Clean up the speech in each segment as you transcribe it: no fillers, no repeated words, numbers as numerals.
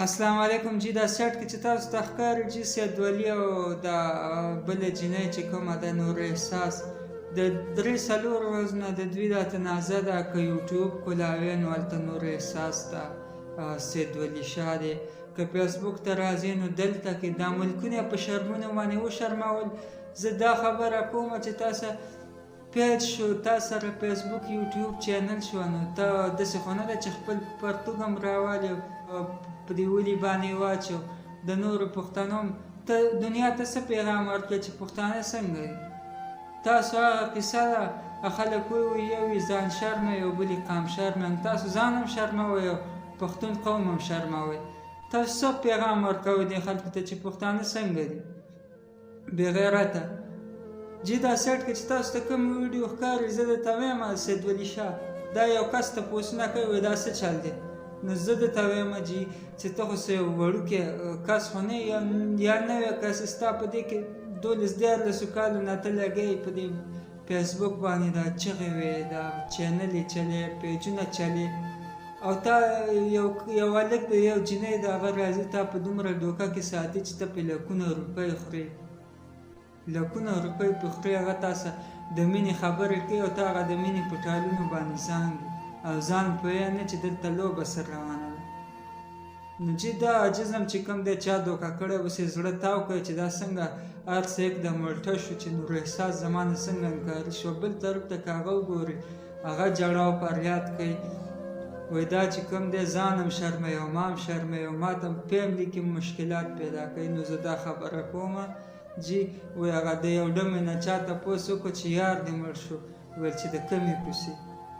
السلام علیکم جی دا سیټ کې چې تاسو ته ښکاري چې سید ولی او دا بله جینۍ چې کومه ده نور احساس د درې څلور ورځو نه د دوی دا تنازع ده که یوټیوب کولاوی نو هلته نور احساس ته سید ولی شاه دی که فیسبوک ته راځي نو دلته کې دا ملکونه په شرمونو باندې وشرمول. زه دا خبره کوم چې تاسو پیج شو تا سره فیسبوک یوټیوب چینل شو نو ته داسې خو نه ده چې خپل پرتوګ هم راوالې په دې ولي باندې واچو د نورو پښتنو ته دنیا ته څه پیغام ورکړه چې پښتانه څنګه دي. تاسو هغه قصه ده خلک وایي یو یې ځان شرموي او بل یې قام شرموي، تاسو ځان هم شرموئ او پښتون قوم هم شرموئ. تاسو څه پیغام ورکوئ دې خلکو ته چې پښتانه څنګه دي بې غیرته. جی دا سیټ کې چې تاسو ته کوم ویډیو ښکاري زه درته وایم سید ولی شاه دا یو کس تپوسونه کوي وایي دا څه چل دی نو زه درته وایم جي چې ته خو څه یو وړوکی کس خو نه یا نوی کس ستا په دې کې 12-13 کالو نه ته لګی په دې فیسبوک باندې دا چغې وې دا چینلې چلې پیجونه چلې او تا یو هلک د یو جینۍ د هغه راځي تا په دومره ډوکه کې ساتي چې ته پرې لکونه روپۍ خورې لکونه روپۍ پرې خورې هغه تاسو د مینې خبرې کوي او ته هغه د مینې په ټالونو باندې زانګې او ځان پوهیږه نه چې دلته لوبه سر روانه ده. نو چې دا عجزم چې کوم دی چا دوکه کړی اوس یې زړه تاو کړی چې دا څنګه هر څه یکدم الټه شو چې نور احساس زما نه څنګه انکاري شو. بل طرف ته که هغه وګوري هغه ژړا او فریاد کوي وایي دا چې کوم دی ځان هم شرموي او ما هم شرموي او ما ته هم فیملي کې مشکلات پیدا کوي. نو زه دا خبره کومه جی وایي هغه د یو ډمې نه چا تپوس وکړو چې یار دې مړ شو ویل چې د کمې کوڅې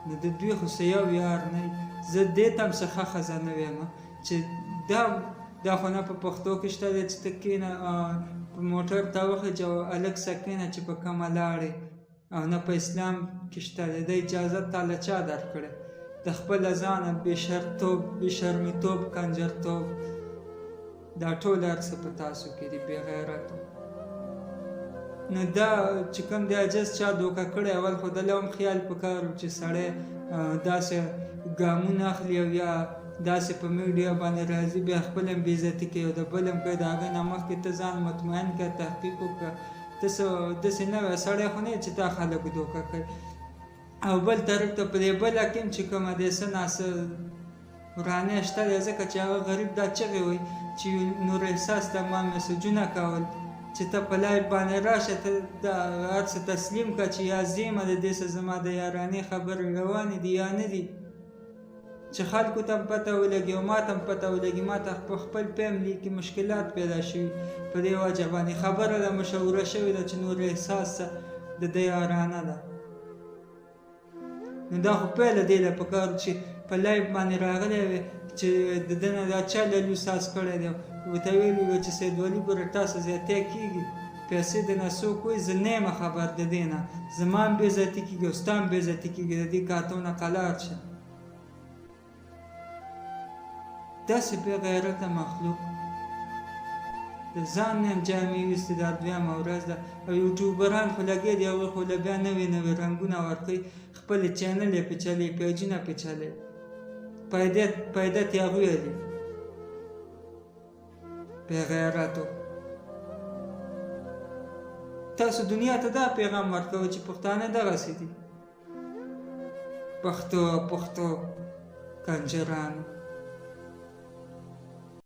نو د دوی خو څه یو یار نه وي. زه دې ته هم څه ښه ښځه نه ویم چې دا خو نه په پښتو کې شته دی چې ته کښېنه په موټر ته وخېږه او هلک څه کښېنه چې په کومه لاړې او نه په اسلام کې شته دی. د اجازت تا له چا درکړی د خپله ځانه بېشرتوب بېشرمیتوب کنجرتوب دا ټول هر څه په تاسو کې دي بې غیرتو. نو دا چې کوم دی عجز چا دوکه کړی اول خو دله هم خیال پکار و چې سړی داسې ګامونه اخلي او یا داسې په میډیا باندې راځي بیا خپل هم بېعزتي کوي او د بل هم کوي د هغې نه مخکې ته ځان مطمئن کړه تحقیق وکړه ته داسې نه وایه سړی خو نه یې چې تا خلک دوکه کوي. او بل طرف ته په دې بله کې هم چې کومه دی څه ناڅه ورانۍ شته دی ځکه چې هغه غریب دا چغې وایي چې نور احساس ته ما میسجونه کول چې ته په لایف باندې راشه ته دا هر څه تسلیم کړه چې یا زیمه د دې څه زما د یارانې خبرې روانې دي یا نه دي چې خلکو ته هم پته ولګي او ما ته هم پته ولګي. ما ته په خپل فیملي کې مشکلات پیدا شوي په دې وجه باندې خبره ده مشهوره شوې ده چې نور احساس د ده یارانه ده. نو دا خو پیله دې له پکار چې په لایف باندې راغلی وې چې د ده نه دا چا للوساس کړی دی ورته ویلي وه چې سید ولي ګوره تاسو زیاتی کېږي پیسې د نه څوک وایي زه نه یم خبر د دې نه زما هم بېعزتي کېږي او ستا هم بېعزتي کېږي د دې کارتونه قلار شه. داسې بې غیرته مخلوق د ځان نه هم جامې ویستې دا دویمه ورځ ده او یوټیوبران خو لګیا دي هغوی خو له بیا نوې نوې رنګونه ورکوي خپلې چینل یې پې چلوي پیجونه پې چلوي پیدت یې هغوی دي بې غیرتو. تاسو دنیا ته دا پیغام ورکوئ چې پښتانه دغسې دي پښتو کنجرانو.